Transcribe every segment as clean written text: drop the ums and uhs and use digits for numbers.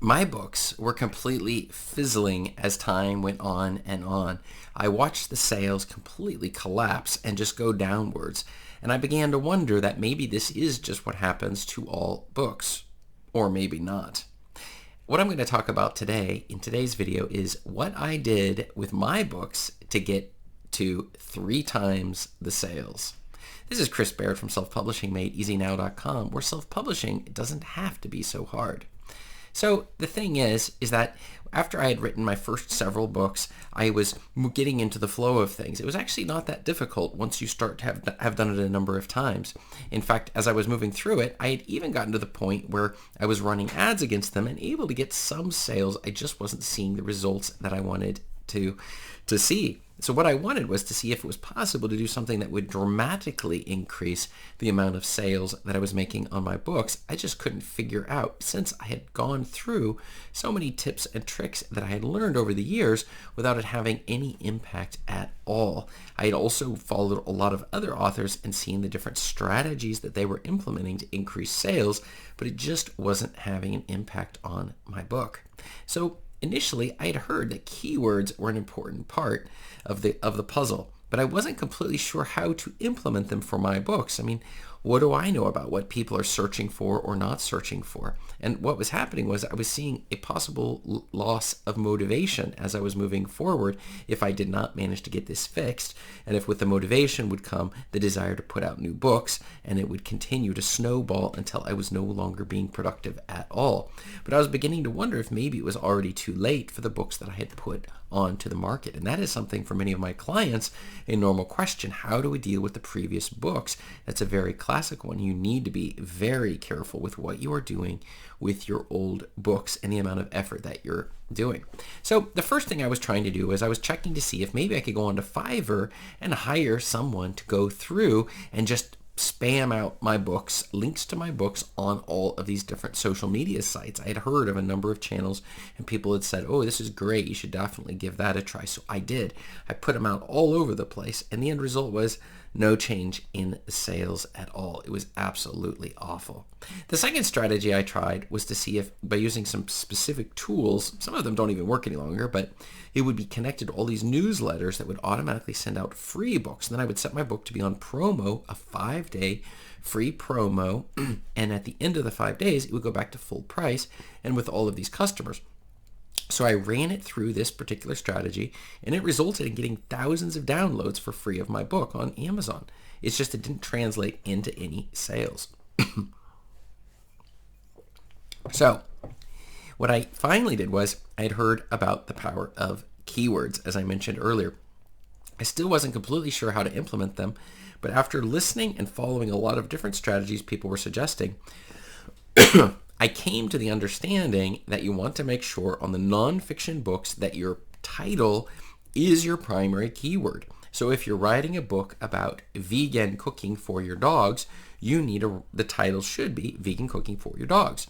My books were completely fizzling as time went on and on. I watched the sales completely collapse and just go downwards, and I began to wonder that maybe this is just what happens to all books, or maybe not. What I'm going to talk about today in today's video is what I did with my books to get to 3 times the sales. This is Chris Baird from selfpublishingmadeeasynow.com, where self-publishing doesn't have to be so hard. So the thing is that after I had written my first several books, I was getting into the flow of things. It was actually not that difficult once you start to have done it a number of times. In fact, as I was moving through it, I had even gotten to the point where I was running ads against them and able to get some sales. I just wasn't seeing the results that I wanted to see. So what I wanted was to see if it was possible to do something that would dramatically increase the amount of sales that I was making on my books. I just couldn't figure out, since I had gone through so many tips and tricks that I had learned over the years without it having any impact at all. I had also followed a lot of other authors and seen the different strategies that they were implementing to increase sales, but it just wasn't having an impact on my book. So initially, I had heard that keywords were an important part of the puzzle, but I wasn't completely sure how to implement them for my books. I mean, what do I know about what people are searching for or not searching for? And what was happening was I was seeing a possible loss of motivation as I was moving forward if I did not manage to get this fixed, and if with the motivation would come the desire to put out new books, and it would continue to snowball until I was no longer being productive at all. But I was beginning to wonder if maybe it was already too late for the books that I had put onto the market. And that is something for many of my clients, a normal question. How do we deal with the previous books? That's a very classic one. You need to be very careful with what you are doing with your old books and the amount of effort that you're doing. So the first thing I was trying to do is I was checking to see if maybe I could go onto Fiverr and hire someone to go through and just spam out my books, links to my books on all of these different social media sites. I had heard of a number of channels and people had said, oh, this is great, you should definitely give that a try. So I did. I put them out all over the place, and the end result was no change in sales at all. It was absolutely awful. The second strategy I tried was to see if, by using some specific tools, some of them don't even work any longer, but it would be connected to all these newsletters that would automatically send out free books. And then I would set my book to be on promo, a 5-day free promo, and at the end of the 5 days, it would go back to full price and with all of these customers. So I ran it through this particular strategy, and it resulted in getting thousands of downloads for free of my book on Amazon. It's just it didn't translate into any sales. So what I finally did was I had heard about the power of keywords, as I mentioned earlier. I still wasn't completely sure how to implement them, but after listening and following a lot of different strategies people were suggesting, I came to the understanding that you want to make sure on the nonfiction books that your title is your primary keyword. So if you're writing a book about vegan cooking for your dogs, you need the title should be Vegan Cooking for Your Dogs.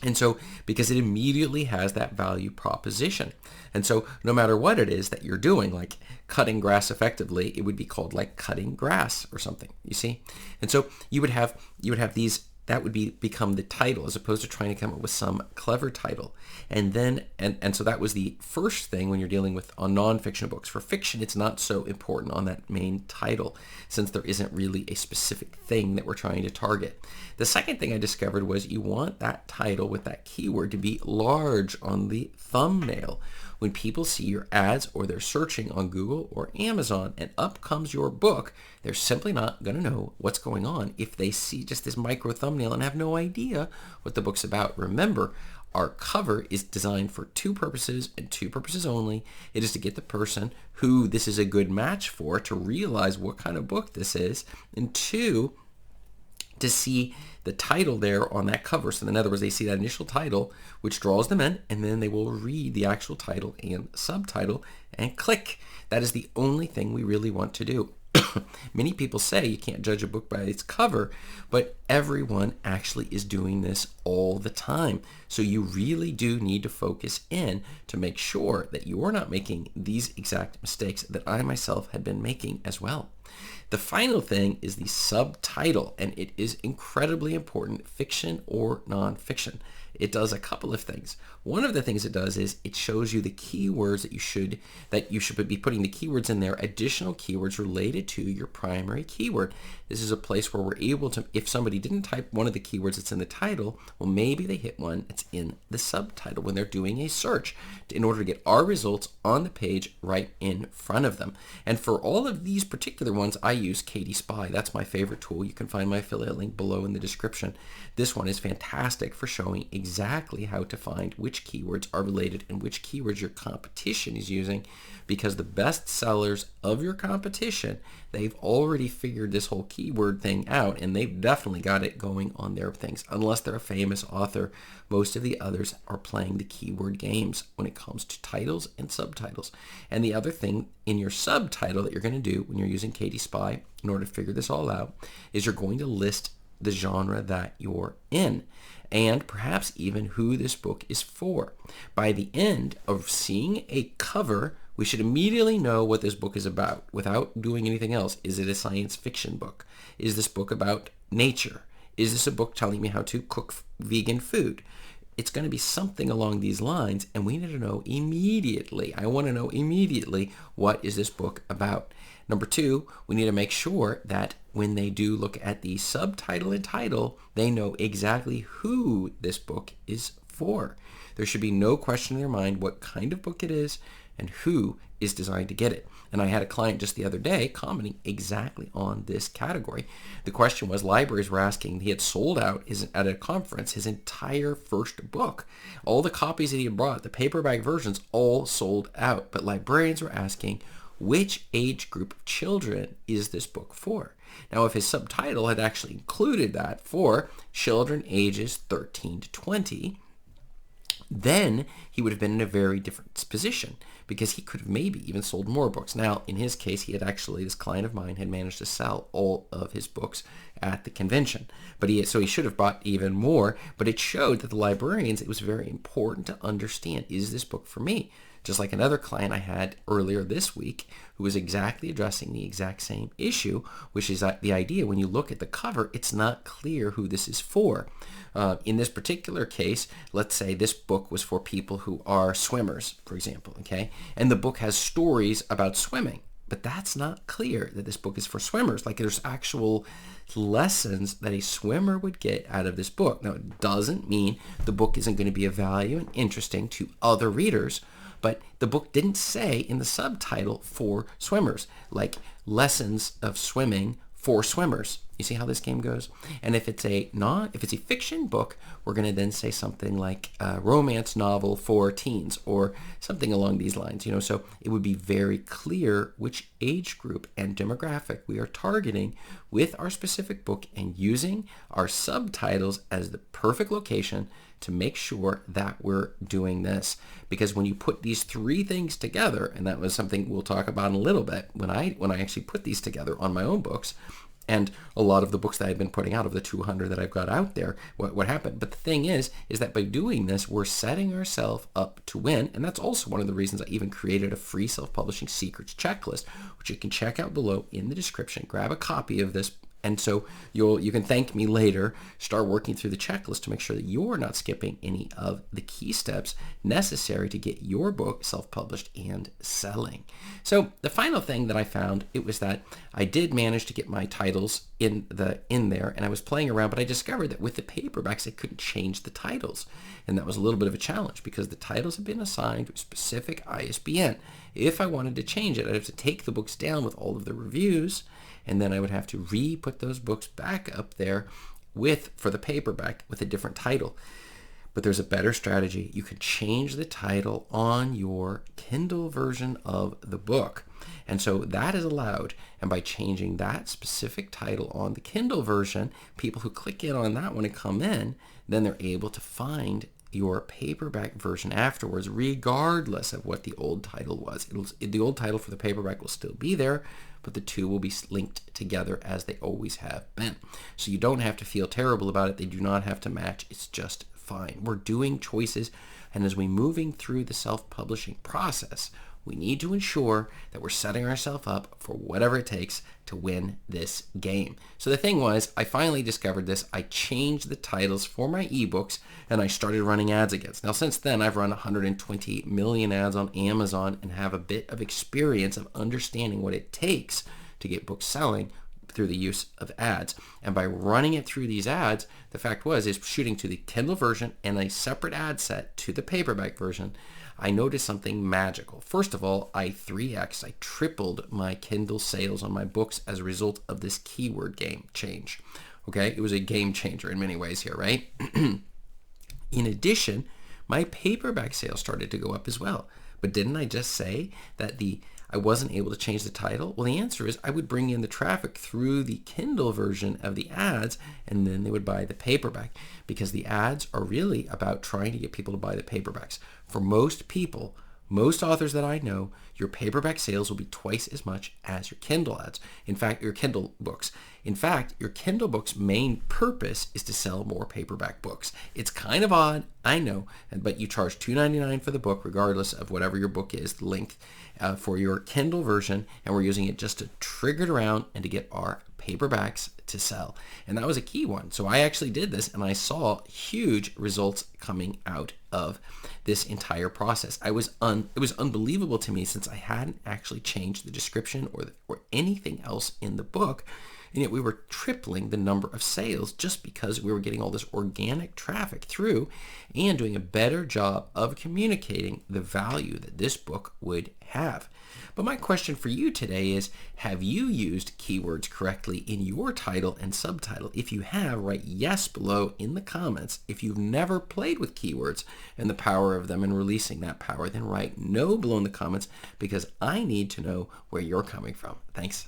And so, because it immediately has that value proposition. And so no matter what it is that you're doing, like cutting grass effectively, it would be called like cutting grass or something, you see? And so you would have these, that would become the title as opposed to trying to come up with some clever title. And then, and so that was the first thing when you're dealing with on nonfiction books. For fiction, it's not so important on that main title since there isn't really a specific thing that we're trying to target. The second thing I discovered was you want that title with that keyword to be large on the thumbnail. When people see your ads or they're searching on Google or Amazon and up comes your book, they're simply not going to know what's going on if they see just this micro thumbnail and have no idea what the book's about. Remember, our cover is designed for 2 purposes and 2 purposes only. It is to get the person who this is a good match for to realize what kind of book this is, and 2, to see the title there on that cover. So in other words, they see that initial title, which draws them in, and then they will read the actual title and subtitle and click. That is the only thing we really want to do. Many people say you can't judge a book by its cover, but everyone actually is doing this all the time. So you really do need to focus in to make sure that you're not making these exact mistakes that I myself had been making as well. The final thing is the subtitle, and it is incredibly important, fiction or nonfiction. it does a couple of things. One of the things it does is it shows you the keywords that you should be putting the keywords in there, additional keywords related to your primary keyword. This is a place where we're able to, if somebody didn't type one of the keywords that's in the title, well, maybe they hit one that's in the subtitle when they're doing a search in order to get our results on the page right in front of them. And for all of these particular ones, I use Katie Spy. That's my favorite tool. You can find my affiliate link below in the description. This one is fantastic for showing exactly how to find which keywords are related and which keywords your competition is using, because the best sellers of your competition, they've already figured this whole keyword thing out, and they've definitely got it going on their things. Unless they're a famous author, most of the others are playing the keyword games when it comes to titles and subtitles. And the other thing in your subtitle that you're going to do when you're using Katie Spy in order to figure this all out is you're going to list the genre that you're in, and perhaps even who this book is for. By the end of seeing a cover, we should immediately know what this book is about without doing anything else. Is it a science fiction book? Is this book about nature? Is this a book telling me how to cook vegan food? It's going to be something along these lines, and we need to know immediately. I want to know immediately, what is this book about? Number two, we need to make sure that when they do look at the subtitle and title, they know exactly who this book is for. There should be no question in their mind what kind of book it is and who is designed to get it. And I had a client just the other day commenting exactly on this category. The question was, libraries were asking, he had sold out at a conference his entire first book. All the copies that he had brought, the paperback versions, all sold out. But librarians were asking, which age group of children is this book for? Now, if his subtitle had actually included that for children ages 13 to 20, then he would have been in a very different position, because he could have maybe even sold more books. Now, in his case, this client of mine had managed to sell all of his books at the convention. So he should have bought even more, but it showed that the librarians, it was very important to understand, is this book for me? Just like another client I had earlier this week who was exactly addressing the exact same issue, which is that the idea when you look at the cover, it's not clear who this is for. In this particular case, let's say this book was for people who are swimmers, for example, okay? And the book has stories about swimming, but that's not clear that this book is for swimmers. Like, there's actual lessons that a swimmer would get out of this book. Now, it doesn't mean the book isn't going to be of value and interesting to other readers, but the book didn't say in the subtitle for swimmers, like lessons of swimming for swimmers. You see how this game goes? And if it's a fiction book, we're going to then say something like a romance novel for teens or something along these lines. So it would be very clear which age group and demographic we are targeting with our specific book, and using our subtitles as the perfect location to make sure that we're doing this. Because when you put these three things together, and that was something we'll talk about in a little bit, when I actually put these together on my own books, and a lot of the books that I've been putting out, of the 200 that I've got out there, what happened. But the thing is that by doing this, we're setting ourselves up to win. And that's also one of the reasons I even created a free self-publishing secrets checklist, which you can check out below in the description. Grab a copy of this, and so you can thank me later. Start working through the checklist to make sure that you're not skipping any of the key steps necessary to get your book self-published and selling. So the final thing that I found, it was that I did manage to get my titles in there, and I was playing around, but I discovered that with the paperbacks, I couldn't change the titles. And that was a little bit of a challenge, because the titles have been assigned to a specific ISBN. If I wanted to change it, I'd have to take the books down with all of the reviews, and then I would have to re-put those books back up there for the paperback with a different title. But there's a better strategy. You can change the title on your Kindle version of the book. And so that is allowed. And by changing that specific title on the Kindle version, people who click in on that one and come in, then they're able to find your paperback version afterwards, regardless of what the old title was. The old title for the paperback will still be there, but the two will be linked together as they always have been. So you don't have to feel terrible about it. They do not have to match. It's just fine. We're doing choices, and as we're moving through the self-publishing process, We need to ensure that we're setting ourselves up for whatever it takes to win this game. So the thing was, I finally discovered this. I changed the titles for my ebooks and I started running ads again. Now since then, I've run 120 million ads on Amazon and have a bit of experience of understanding what it takes to get books selling through the use of ads. And by running it through these ads, the fact is shooting to the Kindle version and a separate ad set to the paperback version, I noticed something magical. First of all, I tripled my Kindle sales on my books as a result of this keyword game change. Okay, it was a game changer in many ways here, right? In addition, my paperback sales started to go up as well. But didn't I just say that I wasn't able to change the title? Well, the answer is I would bring in the traffic through the Kindle version of the ads, and then they would buy the paperback, because the ads are really about trying to get people to buy the paperbacks. For most people, most authors that I know, your paperback sales will be twice as much as your Kindle ads. In fact, your Kindle books. In fact, your Kindle books' main purpose is to sell more paperback books. It's kind of odd, I know, but you charge $2.99 for the book, regardless of whatever your book is, the length, for your Kindle version, and we're using it just to trigger it around and to get our paperbacks to sell. And that was a key one. So I actually did this and I saw huge results coming out of this entire process. It was unbelievable to me, since I hadn't actually changed the description or anything else in the book. And yet we were tripling the number of sales just because we were getting all this organic traffic through and doing a better job of communicating the value that this book would have. But my question for you today is, have you used keywords correctly in your title and subtitle? If you have, write yes below in the comments. If you've never played with keywords and the power of them and releasing that power, then write no below in the comments, because I need to know where you're coming from. Thanks.